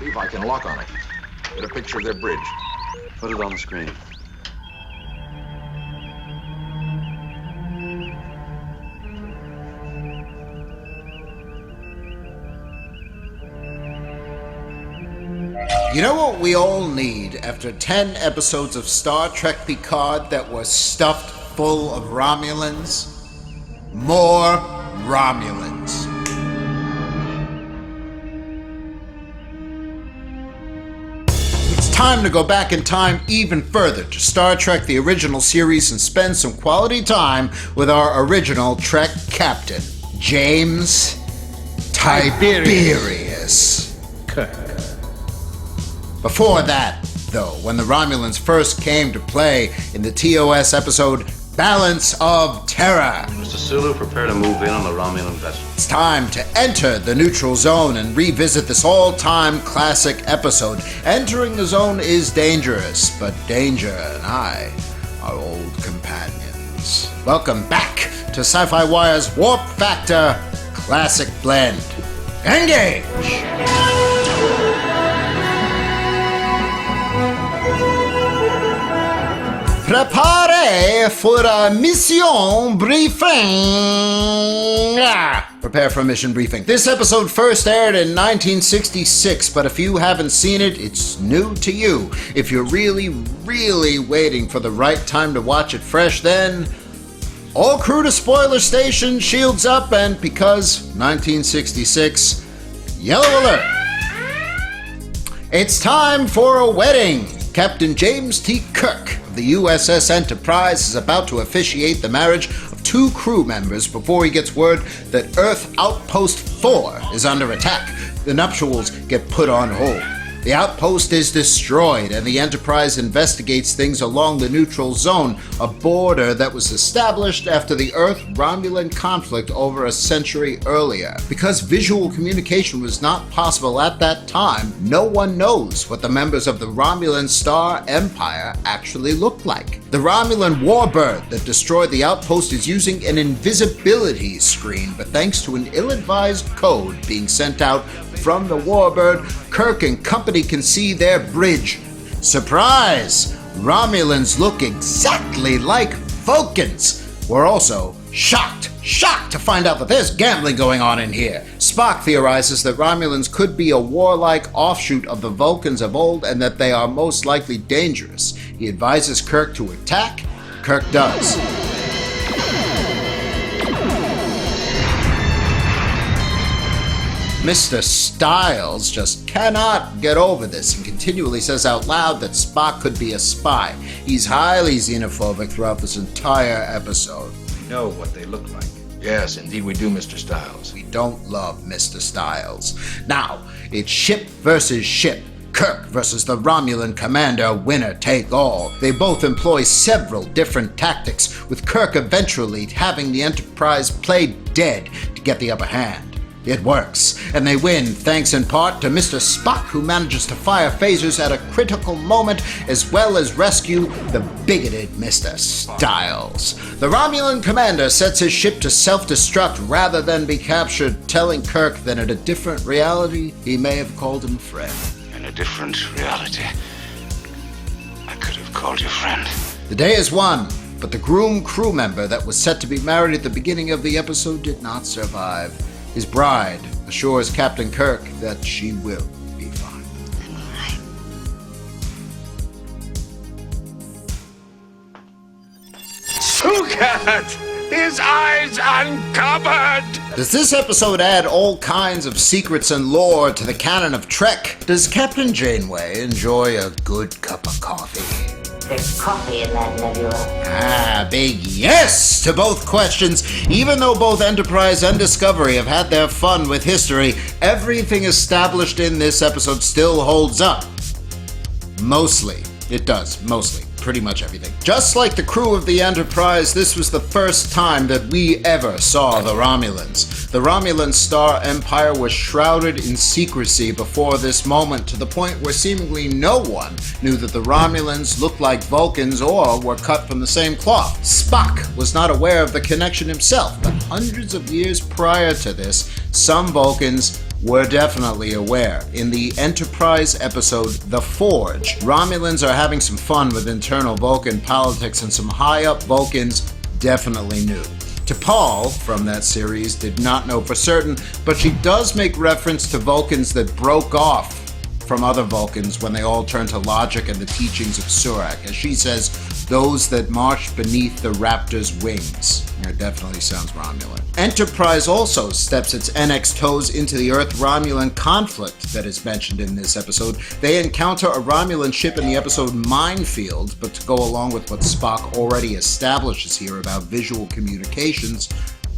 See if I can lock on it. Get a picture of their bridge. Put it on the screen. You know what we all need after 10 episodes of Star Trek Picard that were stuffed full of Romulans? More Romulans. It's time to go back in time even further to Star Trek the original series and spend some quality time with our original Trek captain, James Tiberius Kirk. Before that, though, when the Romulans first came to play in the TOS episode Balance of Terror, Mr. Sulu, prepare to move in on the Romulan vessel. it's time to enter the neutral zone and revisit this all-time classic episode. Entering the zone is dangerous, but danger and I are old companions. Welcome back to SYFY WIRE's Warp Factor Classic Blend. Engage! Prepare for a mission briefing. Prepare for a mission briefing. This episode first aired in 1966, but if you haven't seen it, it's new to you. If you're really waiting for the right time to watch it fresh, then all crew to spoiler station, shields up, and because 1966, yellow alert. It's time for a wedding. Captain James T. Kirk of the USS Enterprise is about to officiate the marriage of two crew members before he gets word that Earth Outpost 4 is under attack. The nuptials get put on hold. The outpost is destroyed, and the Enterprise investigates things along the neutral zone, a border that was established after the Earth-Romulan conflict over a century earlier. Because visual communication was not possible at that time, no one knows what the members of the Romulan Star Empire actually looked like. The Romulan warbird that destroyed the outpost is using an invisibility screen, but thanks to an ill-advised code being sent out from the warbird, Kirk and company can see their bridge. Surprise! Romulans look exactly like Vulcans. We're also shocked to find out that there's gambling going on in here. Spock theorizes that Romulans could be a warlike offshoot of the Vulcans of old and that they are most likely dangerous. He advises Kirk to attack. Kirk does. Mr. Styles just cannot get over this and continually says out loud that Spock could be a spy. He's highly xenophobic throughout this entire episode. We know what they look like. Yes, indeed we do, Mr. Styles. We don't love Mr. Styles. Now, it's ship versus ship. Kirk versus the Romulan commander, winner take all. They both employ several different tactics, with Kirk eventually having the Enterprise play dead to get the upper hand. It works, and they win thanks in part to Mr. Spock, who manages to fire phasers at a critical moment as well as rescue the bigoted Mr. Styles. The Romulan commander sets his ship to self-destruct rather than be captured, telling Kirk that in a different reality, he may have called him friend. In a different reality, I could have called you friend. The day is won, but the groomed crew member that was set to be married at the beginning of the episode did not survive. His bride assures Captain Kirk that she will be fine. Look at his eyes uncovered! Does this episode add all kinds of secrets and lore to the canon of Trek? Does Captain Janeway enjoy a good cup of coffee? There's coffee in that nebula. Big yes to both questions. Even though both Enterprise and Discovery have had their fun with history, everything established in this episode still holds up. Mostly. It does. Mostly. Pretty much everything. Just like the crew of the Enterprise, this was the first time that we ever saw the Romulans. The Romulan Star Empire was shrouded in secrecy before this moment, to the point where seemingly no one knew that the Romulans looked like Vulcans or were cut from the same cloth. Spock was not aware of the connection himself, but hundreds of years prior to this, some Vulcans were definitely aware. In the Enterprise episode The Forge, Romulans are having some fun with internal Vulcan politics, and some high-up Vulcans definitely knew. T'Pol, from that series, did not know for certain, but she does make reference to Vulcans that broke off from other Vulcans when they all turned to logic and the teachings of Surak. As she says, those that march beneath the Raptor's wings. It definitely sounds Romulan. Enterprise also steps its NX toes into the Earth-Romulan conflict that is mentioned in this episode. They encounter a Romulan ship in the episode Minefield, but to go along with what Spock already establishes here about visual communications,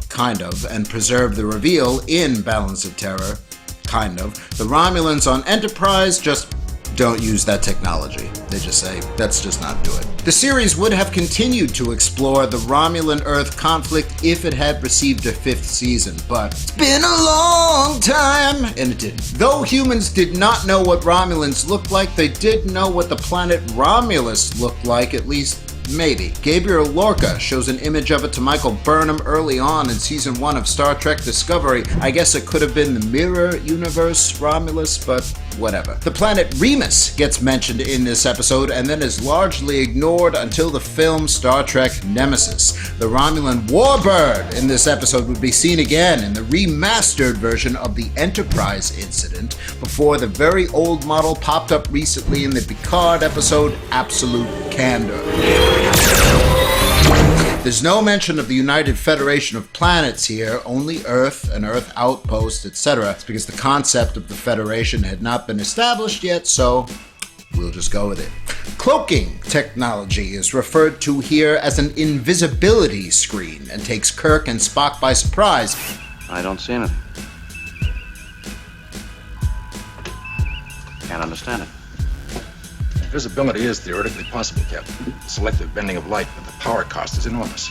kind of, and preserve the reveal in Balance of Terror, kind of, the Romulans on Enterprise just don't use that technology. They just say, let's just not do it. The series would have continued to explore the Romulan-Earth conflict if it had received a 5th season, but it's been a long time, and it didn't. Though humans did not know what Romulans looked like, they did know what the planet Romulus looked like, at least maybe. Gabriel Lorca shows an image of it to Michael Burnham early on in Season 1 of Star Trek Discovery. I guess it could have been the Mirror Universe Romulus, but whatever. The planet Remus gets mentioned in this episode and then is largely ignored until the film Star Trek Nemesis. The Romulan Warbird in this episode would be seen again in the remastered version of the Enterprise incident before the very old model popped up recently in the Picard episode Absolute Candor. There's no mention of the United Federation of Planets here, only Earth, an Earth outpost, etc. It's because the concept of the Federation had not been established yet, so we'll just go with it. Cloaking technology is referred to here as an invisibility screen and takes Kirk and Spock by surprise. I don't see anything. Can't understand it. Visibility is theoretically possible, Captain. Selective bending of light, but the power cost is enormous.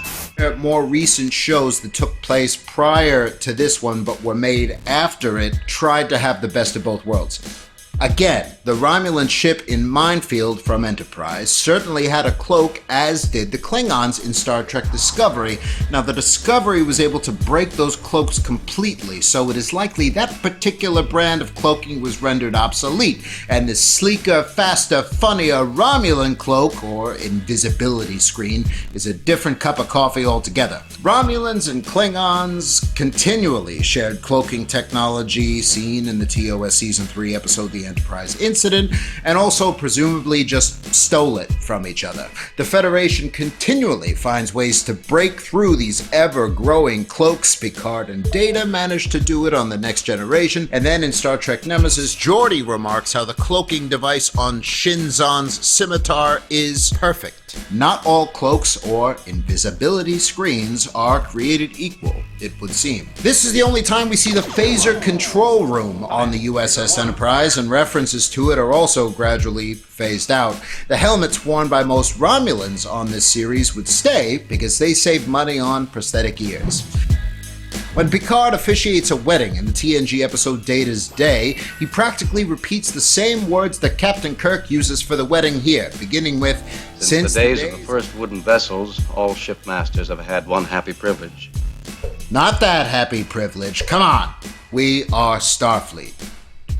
More recent shows that took place prior to this one but were made after it tried to have the best of both worlds. Again, the Romulan ship in Minefield from Enterprise certainly had a cloak, as did the Klingons in Star Trek Discovery. Now, the Discovery was able to break those cloaks completely, so it is likely that particular brand of cloaking was rendered obsolete, and the sleeker, faster, funnier Romulan cloak, or invisibility screen, is a different cup of coffee altogether. Romulans and Klingons continually shared cloaking technology seen in the TOS Season 3 episode The Enterprise Incident, and also presumably just stole it from each other. The Federation continually finds ways to break through these ever-growing cloaks. Picard and Data managed to do it on the Next Generation, and then in Star Trek Nemesis, Geordi remarks how the cloaking device on Shinzon's scimitar is perfect. Not all cloaks or invisibility screens are created equal, it would seem. This is the only time we see the phaser control room on the USS Enterprise, and references to it are also gradually phased out. The helmets worn by most Romulans on this series would stay because they save money on prosthetic ears. When Picard officiates a wedding in the TNG episode Data's Day, he practically repeats the same words that Captain Kirk uses for the wedding here, beginning with, Since the days of the first wooden vessels, all shipmasters have had one happy privilege. Not that happy privilege. Come on. We are Starfleet.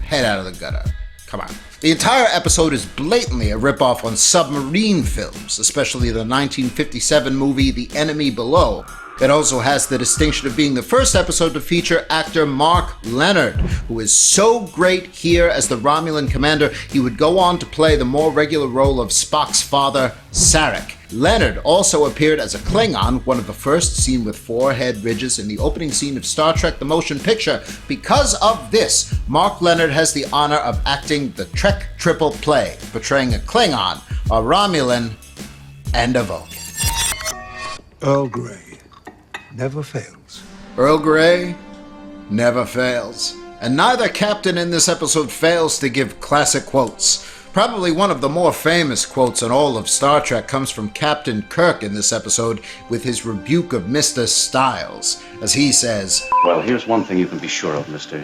Head out of the gutter. Come on. The entire episode is blatantly a ripoff on submarine films, especially the 1957 movie The Enemy Below. It also has the distinction of being the first episode to feature actor Mark Lenard, who is so great here as the Romulan commander, he would go on to play the more regular role of Spock's father, Sarek. Lenard also appeared as a Klingon, one of the first seen with 4 head ridges in the opening scene of Star Trek the Motion Picture. Because of this, Mark Lenard has the honor of acting the Trek triple play, portraying a Klingon, a Romulan, and a Vulcan. Earl Grey never fails. Earl Grey never fails. And neither captain in this episode fails to give classic quotes. Probably one of the more famous quotes in all of Star Trek comes from Captain Kirk in this episode with his rebuke of Mr. Styles, as he says, Well, here's one thing you can be sure of, mister.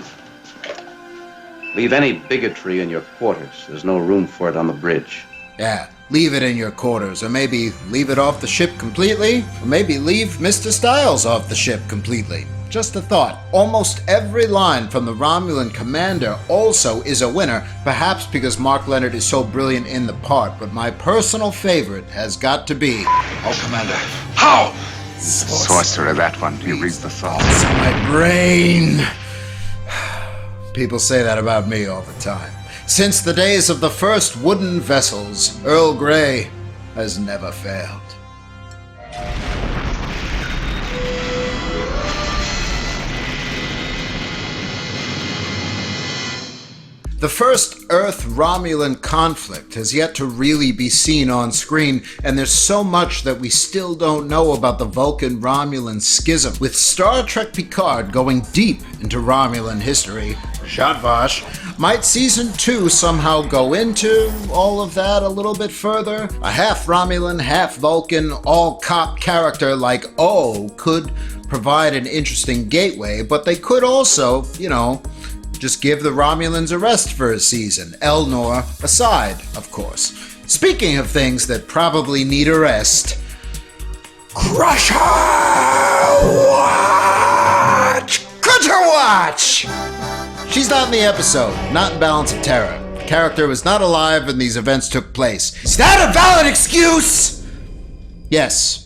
Leave any bigotry in your quarters. There's no room for it on the bridge. Yeah, leave it in your quarters, or maybe leave it off the ship completely, or maybe leave Mr. Styles off the ship completely. Just a thought. Almost every line from the Romulan commander also is a winner, perhaps because Mark Leonard is so brilliant in the part, but my personal favorite has got to be... Oh, Commander. How? Sorcerer, that one. He reads the thoughts. It's in my brain. People say that about me all the time. Since the days of the first wooden vessels, Earl Grey has never failed. The first Earth-Romulan conflict has yet to really be seen on screen, and there's so much that we still don't know about the Vulcan-Romulan schism. With Star Trek Picard going deep into Romulan history, Shadvash, might Season 2 somehow go into all of that a little bit further? A half-Romulan, half-Vulcan, all-cop character like O could provide an interesting gateway, but they could also, just give the Romulans a rest for a season, Elnor aside, of course. Speaking of things that probably need a rest, Crusher Watch! Crusher Watch! She's not in the episode, not in Balance of Terror. The character was not alive when these events took place. Is that a valid excuse? Yes.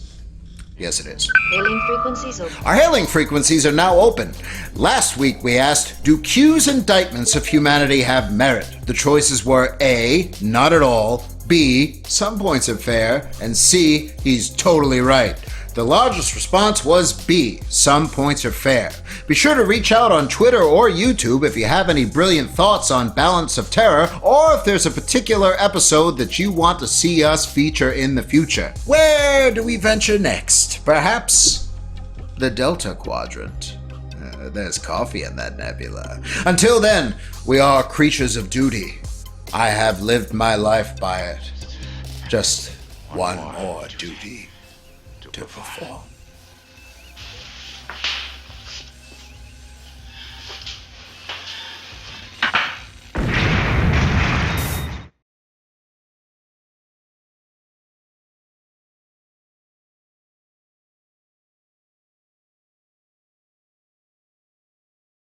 Yes, it is. Hailing frequencies open. Our hailing frequencies are now open. Last week we asked, do Q's indictments of humanity have merit? The choices were A, not at all, B, some points are fair, and C, he's totally right. The largest response was B, some points are fair. Be sure to reach out on Twitter or YouTube if you have any brilliant thoughts on Balance of Terror, or if there's a particular episode that you want to see us feature in the future. Where do we venture next? Perhaps the Delta Quadrant. There's coffee in that nebula. Until then, we are creatures of duty. I have lived my life by it. Just one more duty to perform.